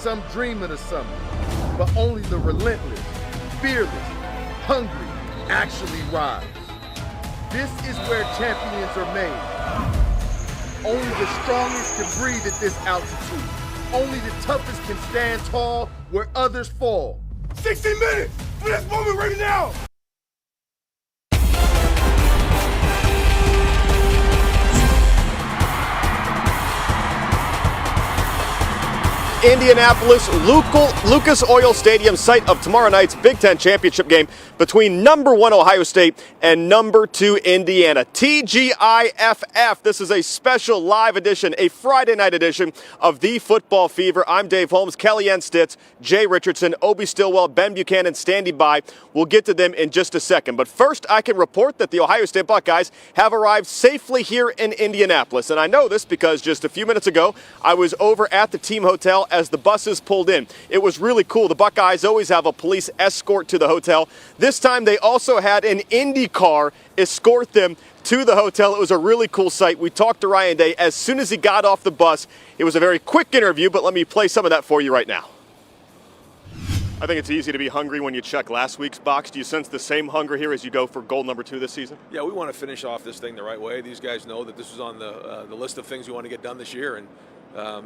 some dreaming of something, but only the relentless, fearless, hungry actually rise. This is where champions are made. Only the strongest can breathe at this altitude. Only the toughest can stand tall where others fall. 60 minutes for this moment right now. Indianapolis, Lucas Oil Stadium, site of tomorrow night's Big Ten championship game between number 1 Ohio State and number 2 Indiana. TGIFF. This is a special live edition, a Friday night edition of The Football Fever. I'm Dave Holmes, Kellyanne Stitz, Jay Richardson, Obi Stillwell, Ben Buchanan standing by. We'll get to them in just a second. But first, I can report that the Ohio State Buckeyes have arrived safely here in Indianapolis. And I know this because just a few minutes ago, I was over at the team hotel as the buses pulled in. It was really cool. The Buckeyes always have a police escort to the hotel. This time they also had an Indy car escort them to the hotel. It was a really cool sight. We talked to Ryan Day as soon as he got off the bus. It was a very quick interview, but let me play some of that for you right now. I think it's easy to be hungry when you check last week's box. Do you sense the same hunger here as you go for goal number 2 this season? Yeah, we want to finish off this thing the right way. These guys know that this is on the list of things we want to get done this year, and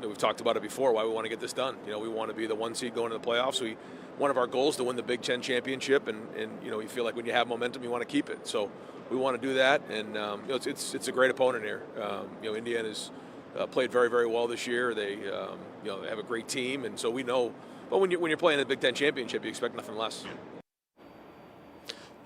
we've talked about it before, why we want to get this done. You know, we want to be the 1 seed going to the playoffs. One of our goals is to win the Big Ten championship, and you know, you feel like when you have momentum, you want to keep it. So we want to do that, and you know, it's a great opponent here. You know, Indiana's played very, very well this year. They you know, they have a great team, and so we know. But when you're playing the Big Ten championship, you expect nothing less.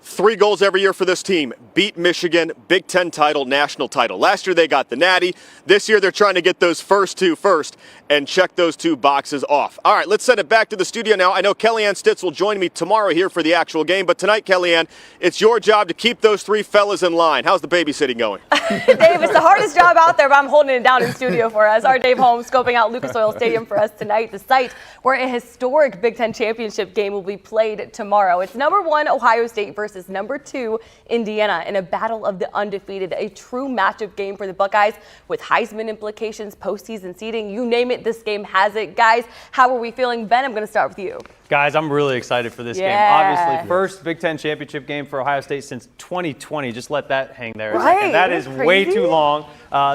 3 goals every year for this team. Beat Michigan, Big Ten title, national title. Last year they got the Natty. This year they're trying to get those first 2 first and check those 2 boxes off. All right, let's send it back to the studio now. I know Kellyanne Stitz will join me tomorrow here for the actual game, but tonight, Kellyanne, it's your job to keep those 3 fellas in line. How's the babysitting going? Dave, it's the hardest job out there, but I'm holding it down in studio for us. Our Dave Holmes scoping out Lucas Oil Stadium for us tonight, the site where a historic Big Ten championship game will be played tomorrow. It's number 1 Ohio State versus number 2 Indiana in a battle of the undefeated, a true matchup game for the Buckeyes with Heisman implications, postseason seeding, you name it, this game has it. Guys, how are we feeling? Ben, I'm going to start with you. Guys, I'm really excited for this game. Obviously, first Big Ten championship game for Ohio State since 2020. Just let that hang there a second. That is way too long.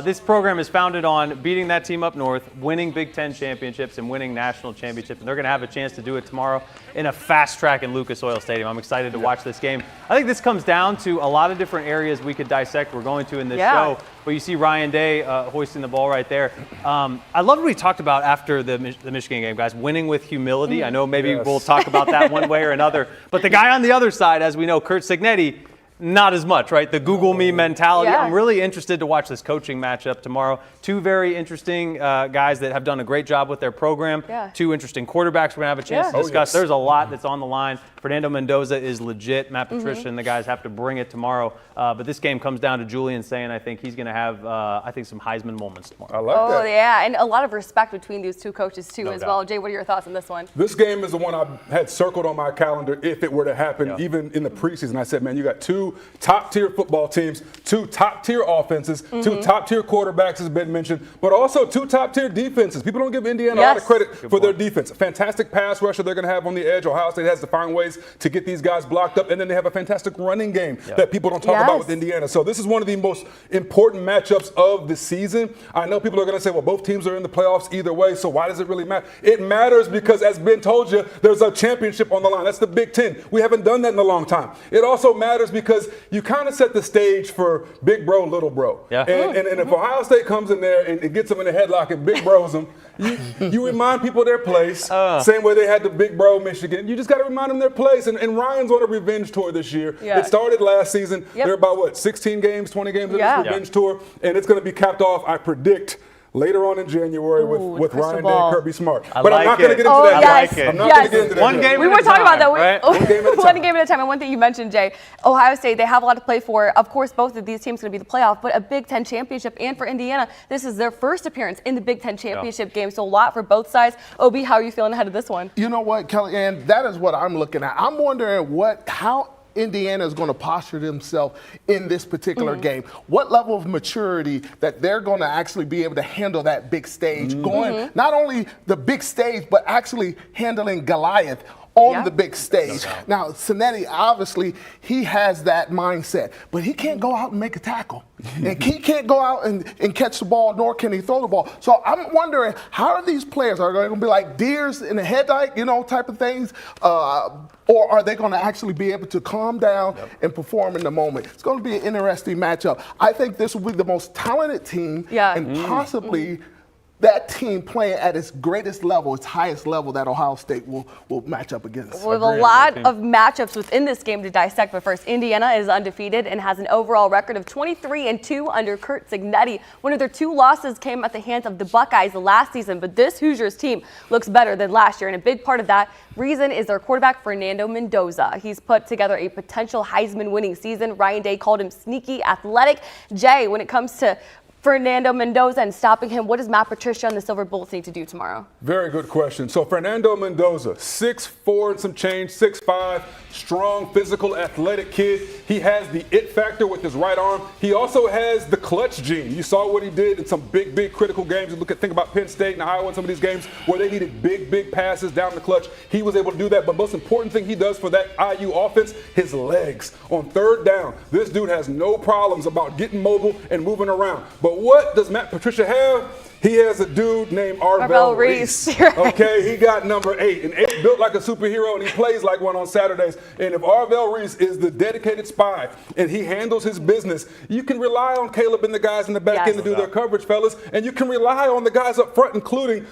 This program is founded on beating that team up north, winning Big Ten championships, and winning national championships. And they're going to have a chance to do it tomorrow in a fast track in Lucas Oil Stadium. I'm excited to watch this game. I think this comes down to a lot of different areas we could dissect. We're going to in this show. But you see Ryan Day hoisting the ball right there. I love what we talked about after the Michigan game, guys. Winning with humility. I know maybe we'll talk about that one way or another. But the guy on the other side, as we know, Curt Cignetti, not as much, right? The Google me mentality. I'm really interested to watch this coaching matchup tomorrow. 2 very interesting guys that have done a great job with their program. 2 interesting quarterbacks we're going to have a chance to discuss. There's a lot that's on the line. Fernando Mendoza is legit. Matt Patricia and the guys have to bring it tomorrow. But this game comes down to Julian saying I think he's going to have, I think, some Heisman moments tomorrow. I like that. Oh, yeah, and a lot of respect between these 2 coaches, too, as well. Jay, what are your thoughts on this one? This game is the one I had circled on my calendar if it were to happen, even in the preseason. I said, man, you got 2 top-tier football teams, 2 top-tier offenses, 2 top-tier quarterbacks, as Ben mentioned, but also 2 top-tier defenses. People don't give Indiana a lot of credit for their defense. A fantastic pass rusher they're going to have on the edge. Ohio State has to find ways to get these guys blocked up, and then they have a fantastic running game that people don't talk about with Indiana. So this is one of the most important matchups of the season. I know people are going to say, well, both teams are in the playoffs either way, so why does it really matter? It matters because, as Ben told you, there's a championship on the line. That's the Big Ten. We haven't done that in a long time. It also matters because you kind of set the stage for big bro, little bro. And if Ohio State comes in there and it gets them in a headlock and big bros them, you remind people their place. Same way they had the big bro Michigan. You just got to remind them their place. And Ryan's on a revenge tour this year. It started last season. They're about, 16 games, 20 games in this revenge tour. And it's going to be capped off, I predict, later on in January with Ryan Day and Kirby Smart. But I'm not going to get into that. I'm not going to get into that. One game we were talking about that. One game at a time. And one thing you mentioned, Jay, Ohio State, they have a lot to play for. Of course, both of these teams are going to be the playoff, but a Big Ten championship. And for Indiana, this is their first appearance in the Big Ten championship game. So a lot for both sides. Obi, how are you feeling ahead of this one? You know what, Kellyanne, that is what I'm looking at. I'm wondering how Indiana is going to posture themselves in this particular game. What level of maturity that they're going to actually be able to handle that big stage, going not only the big stage, but actually handling Goliath on the big stage. Now, Cinetti, obviously, he has that mindset, but he can't go out and make a tackle. And he can't go out and catch the ball, nor can he throw the ball. So I'm wondering, how are these players? Are they going to be like deers in the headlight, type of things? Or are they going to actually be able to calm down and perform in the moment? It's going to be an interesting matchup. I think this will be the most talented team and possibly that team playing at its greatest level, its highest level that Ohio State will match up against. We have a lot of matchups within this game to dissect, but first, Indiana is undefeated and has an overall record of 23-2 under Curt Cignetti. One of their 2 losses came at the hands of the Buckeyes last season, but this Hoosiers team looks better than last year, and a big part of that reason is their quarterback, Fernando Mendoza. He's put together a potential Heisman-winning season. Ryan Day called him sneaky athletic. Jay, when it comes to Fernando Mendoza and stopping him, what does Matt Patricia and the Silver Bullets need to do tomorrow? Very good question. So Fernando Mendoza, 6'4" and some change, 6'5", strong, physical, athletic kid. He has the it factor with his right arm. He also has the clutch gene. You saw what he did in some big critical games. You think about Penn State and Iowa and some of these games where they needed big passes down the clutch. He was able to do that. But most important thing he does for that IU offense, his legs. On third down, this dude has no problems about getting mobile and moving around. But what does Matt Patricia have? He has a dude named Arvell Reese. Right. Okay, he got number 8. And 8 built like a superhero, and he plays like one on Saturdays. And if Arvell Reese is the dedicated spy and he handles his business, you can rely on Caleb and the guys in the back end to do their coverage, fellas. And you can rely on the guys up front, including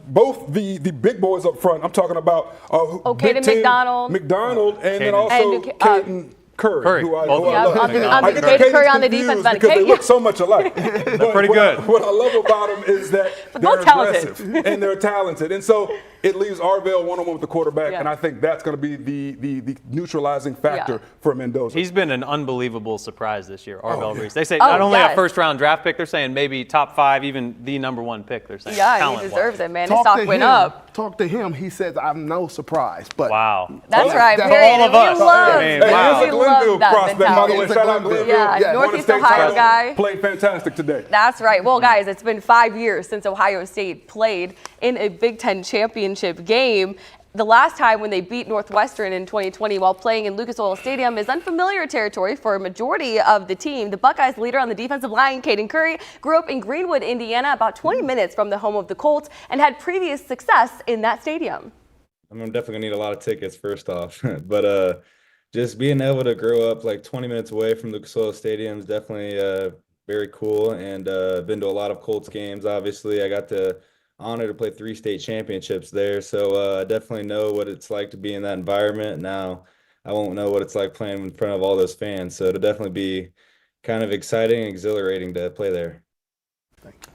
both the big boys up front. I'm talking about Caden McDonald, and then also Caden Curry, who I love. I get Caden Curry on the defense because they look so much alike. They're pretty good. What I love about them is that they're aggressive and they're talented. And so it leaves Arvell one-on-one with the quarterback, and I think that's going to be the neutralizing factor for Mendoza. He's been an unbelievable surprise this year, Arvell Reese. They say not only a first-round draft pick, they're saying maybe top 5, even the number 1 pick, they're saying. Yeah, he deserves it, man. His stock went up. Talk to him. He says, I'm no surprise. But that's right. For all of us. We love that prospect, by the way. mentality. Shout out Glenville. Yeah, Northeast Ohio guy. Played fantastic today. That's right. Well, guys, it's been 5 years since Ohio State played in a Big Ten championship game. The last time when they beat Northwestern in 2020 while playing in Lucas Oil Stadium is unfamiliar territory for a majority of the team. The Buckeyes leader on the defensive line, Caden Curry, grew up in Greenwood, Indiana, about 20 minutes from the home of the Colts, and had previous success in that stadium. I'm definitely going to need a lot of tickets first off, but just being able to grow up like 20 minutes away from Lucas Oil Stadium is definitely very cool, and been to a lot of Colts games. Obviously, I got the honor to play 3 state championships there, so I definitely know what it's like to be in that environment. Now I won't know what it's like playing in front of all those fans, so it'll definitely be kind of exciting and exhilarating to play there.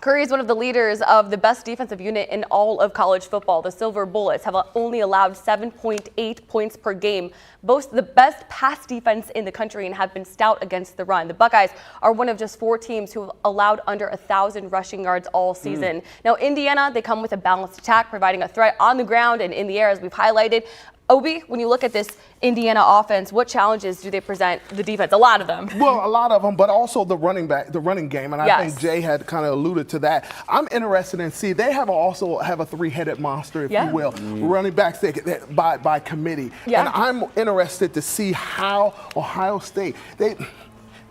Curry is one of the leaders of the best defensive unit in all of college football. The Silver Bullets have only allowed 7.8 points per game, boast the best pass defense in the country, and have been stout against the run. The Buckeyes are one of just 4 teams who have allowed under 1,000 rushing yards all season. Now, Indiana, they come with a balanced attack, providing a threat on the ground and in the air, as we've highlighted. Obi, when you look at this Indiana offense, what challenges do they present the defense? A lot of them. Well, a lot of them, but also the running game, and I think Jay had kind of alluded to that. I'm interested in they also have a 3-headed monster, if you will, running backs by committee. And I'm interested to see how Ohio State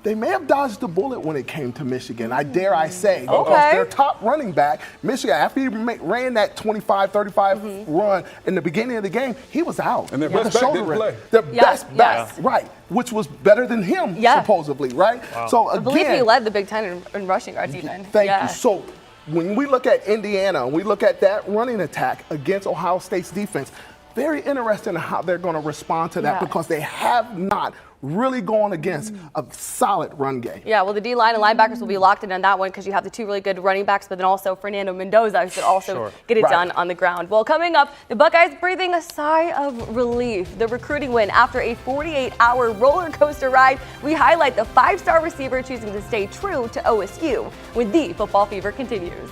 they may have dodged the bullet when it came to Michigan, I say, because their top running back, Michigan, after he ran that 25-35 run in the beginning of the game, he was out. And their best back didn't play. Their best back, right, which was better than him, supposedly, right? Wow. So again, I believe he led the Big Ten in rushing yards even. Thank you. So when we look at Indiana, we look at that running attack against Ohio State's defense, very interesting in how they're going to respond to that because they have not really going against a solid run game. Yeah, well, the D-line and linebackers will be locked in on that one because you have the 2 really good running backs, but then also Fernando Mendoza who could also get it done on the ground. Well, coming up, the Buckeyes breathing a sigh of relief. The recruiting win after a 48-hour roller coaster ride. We highlight the 5-star receiver choosing to stay true to OSU when the Football Fever continues.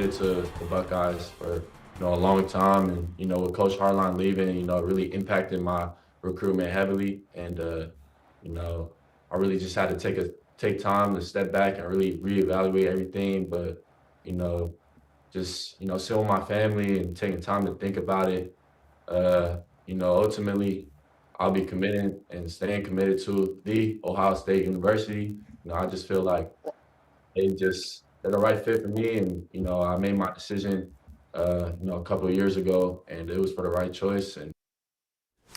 committed to the Buckeyes for a long time, and with Coach Hartline leaving, it really impacted my recruitment heavily, and I really just had to take time to step back and really reevaluate everything, but just sit with my family and taking time to think about it. Ultimately, I'll be committing and staying committed to the Ohio State University. I just feel like they're the right fit for me, and I made my decision a couple of years ago, and it was for the right choice. And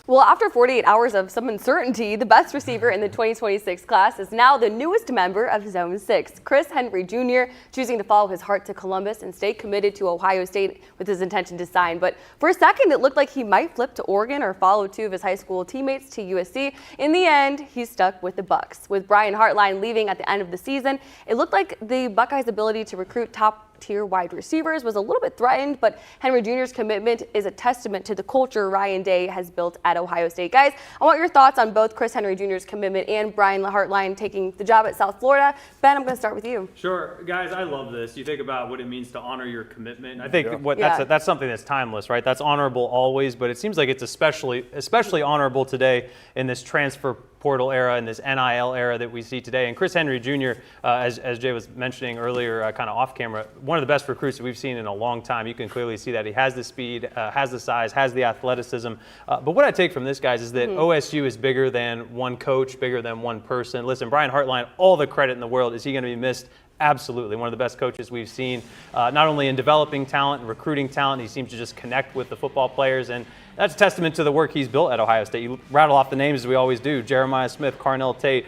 well, after 48 hours of some uncertainty, the best receiver in the 2026 class is now the newest member of Zone 6. Chris Henry Jr. choosing to follow his heart to Columbus and stay committed to Ohio State with his intention to sign. But for a second, it looked like he might flip to Oregon or follow two of his high school teammates to USC. In the end, he's stuck with the Bucs. With Brian Hartline leaving at the end of the season, it looked like the Buckeyes' ability to recruit top-tier wide receivers was a little bit threatened, but Henry Jr.'s commitment is a testament to the culture Ryan Day has built at Ohio State. Guys, I want your thoughts on both Chris Henry Jr.'s commitment and Brian Hartline taking the job at South Florida. Ben, I'm going to start with you. Sure. Guys, I love this. You think about what it means to honor your commitment. I think that's something that's timeless, right? That's honorable always, but it seems like it's especially honorable today in this transfer portal era and this NIL era that we see today. And Chris Henry Jr., as Jay was mentioning earlier, kind of off camera, one of the best recruits that we've seen in a long time. You can clearly see that he has the speed, has the size, has the athleticism. But what I take from this, guys, is that OSU is bigger than one coach, bigger than one person. Listen, Brian Hartline, all the credit in the world. Is he going to be missed? Absolutely. One of the best coaches we've seen, not only in developing talent and recruiting talent, he seems to just connect with the football players. And that's a testament to the work he's built at Ohio State. You rattle off the names as we always do: Jeremiah Smith, Carnell Tate,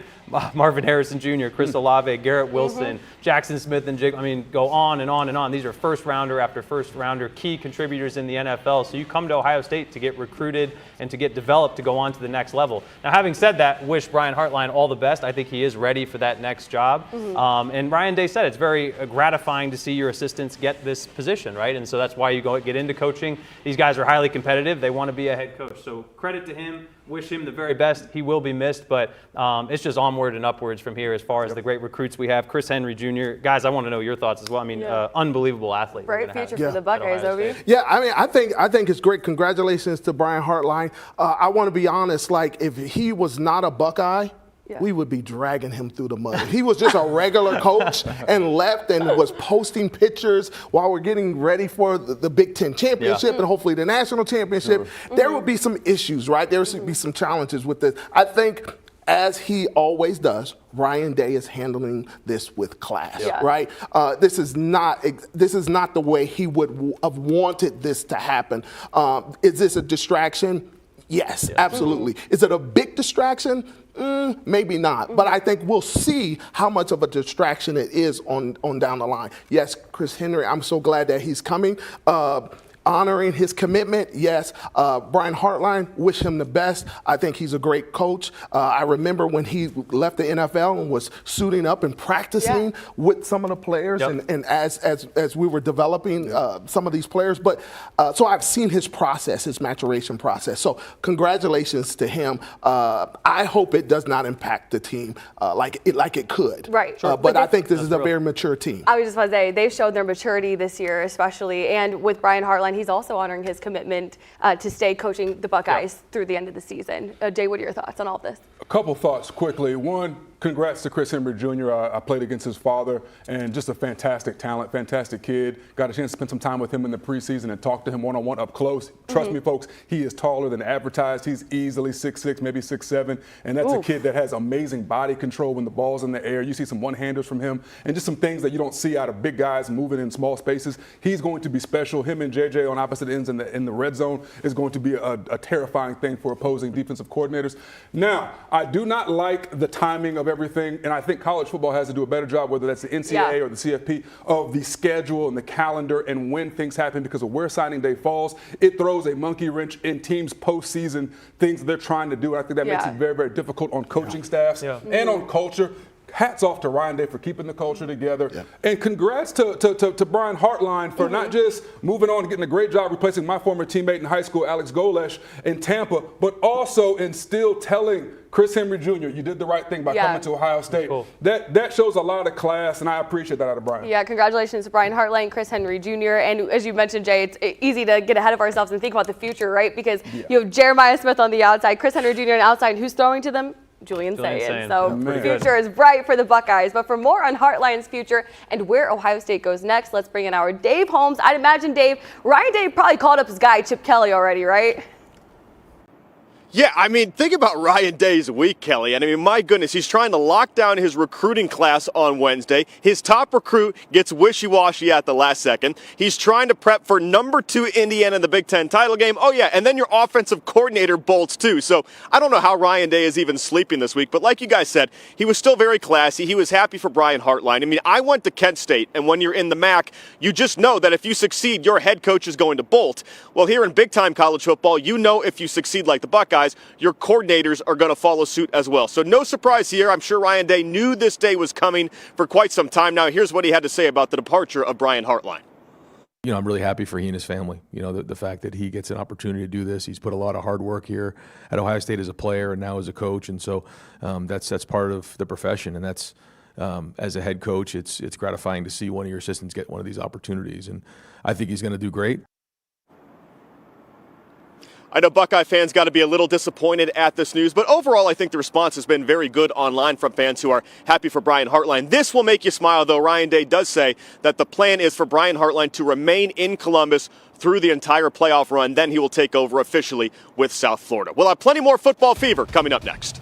Marvin Harrison Jr., Chris Olave, Garrett Wilson, Jackson Smith, and Jake. I mean, go on and on and on. These are first rounder after first rounder, key contributors in the NFL. So you come to Ohio State to get recruited and to get developed to go on to the next level. Now, having said that, wish Brian Hartline all the best. I think he is ready for that next job. And Ryan Day said it's very gratifying to see your assistants get this position, right? And so that's why you get into coaching. These guys are highly competitive. They want to be a head coach. So credit to him. Wish him the very best. He will be missed, but it's just onward and upwards from here as far as the great recruits we have. Chris Henry Jr. Guys, I want to know your thoughts as well. I mean, unbelievable athlete. Bright future for the Buckeyes, Obi. Yeah, I mean, I think it's great. Congratulations to Brian Hartline. I want to be honest, like, if he was not a Buckeye, we would be dragging him through the mud. He was just a regular coach and left and was posting pictures while we're getting ready for the Big Ten championship and hopefully the national championship. There would be some issues, right? There would be some challenges with this. I think, as he always does, Ryan Day is handling this with class, right? This is not the way he would have wanted this to happen. Is this a distraction? Yes, absolutely. Is it a big distraction? Maybe not, but I think we'll see how much of a distraction it is on down the line. Yes, Chris Henry, I'm so glad that he's coming. Honoring his commitment, yes. Brian Hartline, wish him the best. I think he's a great coach. I remember when he left the NFL and was suiting up and practicing with some of the players, and as we were developing some of these players. But so I've seen his process, his maturation process. So congratulations to him. I hope it does not impact the team like it could. Right. But I think this is a very mature team. I was just about to say, they've showed their maturity this year, especially, and with Brian Hartline, he's also honoring his commitment to stay coaching the Buckeyes through the end of the season. Jay, what are your thoughts on all of this? A couple thoughts quickly. One, congrats to Chris Henry Jr. I played against his father, and just a fantastic talent, fantastic kid. Got a chance to spend some time with him in the preseason and talk to him one-on-one up close. Trust me, folks, he is taller than advertised. He's easily 6'6", maybe 6'7", and that's a kid that has amazing body control when the ball's in the air. You see some one-handers from him and just some things that you don't see out of big guys moving in small spaces. He's going to be special. Him and JJ on opposite ends in the red zone is going to be a terrifying thing for opposing defensive coordinators. Now, I do not like the timing of everything, and I think college football has to do a better job, whether that's the NCAA or the CFP, of the schedule and the calendar and when things happen, because of where signing day falls. It throws a monkey wrench in teams' postseason things that they're trying to do. And I think that makes it very, very difficult on coaching staffs and on culture. Hats off to Ryan Day for keeping the culture together. And congrats to Brian Hartline for not just moving on and getting a great job replacing my former teammate in high school, Alex Golesh, in Tampa, but also in still telling Chris Henry Jr., you did the right thing by coming to Ohio State. Cool. That shows a lot of class, and I appreciate that out of Brian. Yeah, congratulations to Brian Hartline, Chris Henry Jr. And as you mentioned, Jay, it's easy to get ahead of ourselves and think about the future, right? Because you have Jeremiah Smith on the outside, Chris Henry Jr. on the outside, and who's throwing to them? Julian Sayin. So the future is bright for the Buckeyes. But for more on Hartline's future and where Ohio State goes next, let's bring in our Dave Holmes. I'd imagine, Dave, Ryan Day probably called up his guy, Chip Kelly, already, right? Yeah, I mean, think about Ryan Day's week, Kelly. And I mean, my goodness, he's trying to lock down his recruiting class on Wednesday. His top recruit gets wishy-washy at the last second. He's trying to prep for number 2 Indiana in the Big Ten title game. Oh, yeah, and then your offensive coordinator bolts, too. So I don't know how Ryan Day is even sleeping this week. But like you guys said, he was still very classy. He was happy for Brian Hartline. I mean, I went to Kent State, and when you're in the MAC, you just know that if you succeed, your head coach is going to bolt. Well, here in big-time college football, you know if you succeed like the Buckeyes, your coordinators are going to follow suit as well. So no surprise here. I'm sure Ryan Day knew this day was coming for quite some time now. Here's what he had to say about the departure of Brian Hartline. You know, I'm really happy for he and his family. You know, the fact that he gets an opportunity to do this. He's put a lot of hard work here at Ohio State as a player and now as a coach. And so that's part of the profession. And that's, as a head coach, it's gratifying to see one of your assistants get one of these opportunities. And I think he's going to do great. I know Buckeye fans got to be a little disappointed at this news, but overall I think the response has been very good online from fans who are happy for Brian Hartline. This will make you smile, though. Ryan Day does say that the plan is for Brian Hartline to remain in Columbus through the entire playoff run. Then he will take over officially with South Florida. We'll have plenty more football fever coming up next.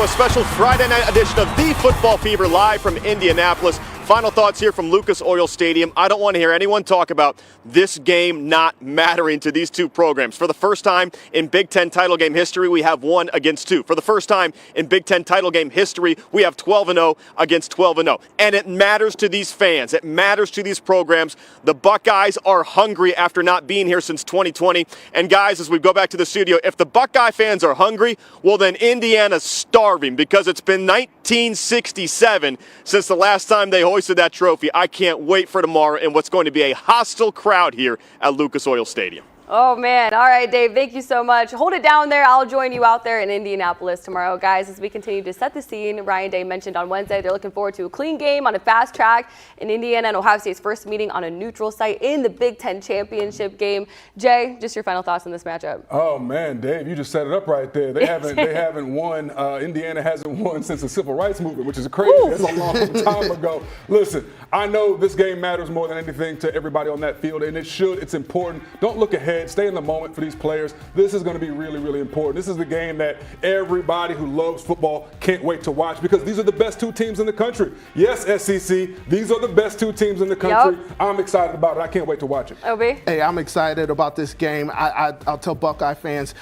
a special Friday night edition of the Football Fever live from Indianapolis. Final thoughts here from Lucas Oil Stadium. I don't want to hear anyone talk about this game not mattering to these two programs. For the first time in Big Ten title game history, we have 1 against 2. For the first time in Big Ten title game history, we have 12-0 against 12-0. And it matters to these fans. It matters to these programs. The Buckeyes are hungry after not being here since 2020. And guys, as we go back to the studio, if the Buckeye fans are hungry, well then Indiana's starving, because it's been 1967 since the last time they hoisted that trophy. I can't wait for tomorrow and what's going to be a hostile crowd here at Lucas Oil Stadium. Oh, man. All right, Dave, thank you so much. Hold it down there. I'll join you out there in Indianapolis tomorrow. Guys, as we continue to set the scene, Ryan Day mentioned on Wednesday they're looking forward to a clean game on a fast track in Indiana and Ohio State's first meeting on a neutral site in the Big Ten championship game. Jay, just your final thoughts on this matchup. Oh, man, Dave, you just set it up right there. They haven't won. Indiana hasn't won since the Civil Rights Movement, which is crazy. Ooh. That's a long time ago. Listen, I know this game matters more than anything to everybody on that field, and it should. It's important. Don't look ahead. Stay in the moment for these players. This is going to be really, really important. This is the game that everybody who loves football can't wait to watch, because these are the best 2 teams in the country. Yes, SEC, these are the best 2 teams in the country. Yep. I'm excited about it. I can't wait to watch it. Obi? Hey, I'm excited about this game. I'll tell Buckeye fans,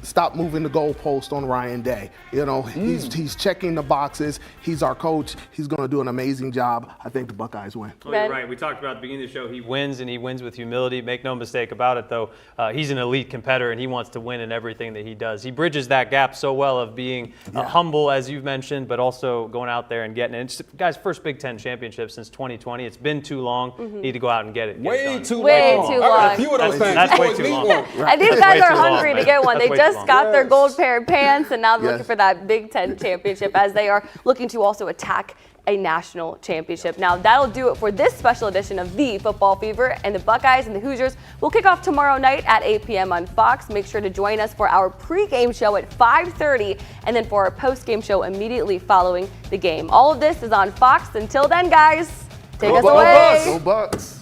stop moving the goalpost on Ryan Day. You know, he's checking the boxes. He's our coach. He's going to do an amazing job. I think the Buckeyes win. Well, you're right. We talked about at the beginning of the show, he wins, and he wins with humility. Make no mistake about it, though. He's an elite competitor, and he wants to win in everything that he does. He bridges that gap so well of being humble, as you've mentioned, but also going out there and getting it. It's, guys, first Big Ten championship since 2020. It's been too long. Need to go out and get it. Way too long. A few of those things. That's way too long. And these guys are hungry to get one. They just got their gold pair of pants, and now they're looking for that Big Ten championship, as they are looking to also attack a national championship. Now, that'll do it for this special edition of the Football Fever, and the Buckeyes and the Hoosiers will kick off tomorrow night at 8 p.m. on Fox. Make sure to join us for our pregame show at 5:30, and then for our postgame show immediately following the game. All of this is on Fox. Until then, guys, take us away. Go Bucks.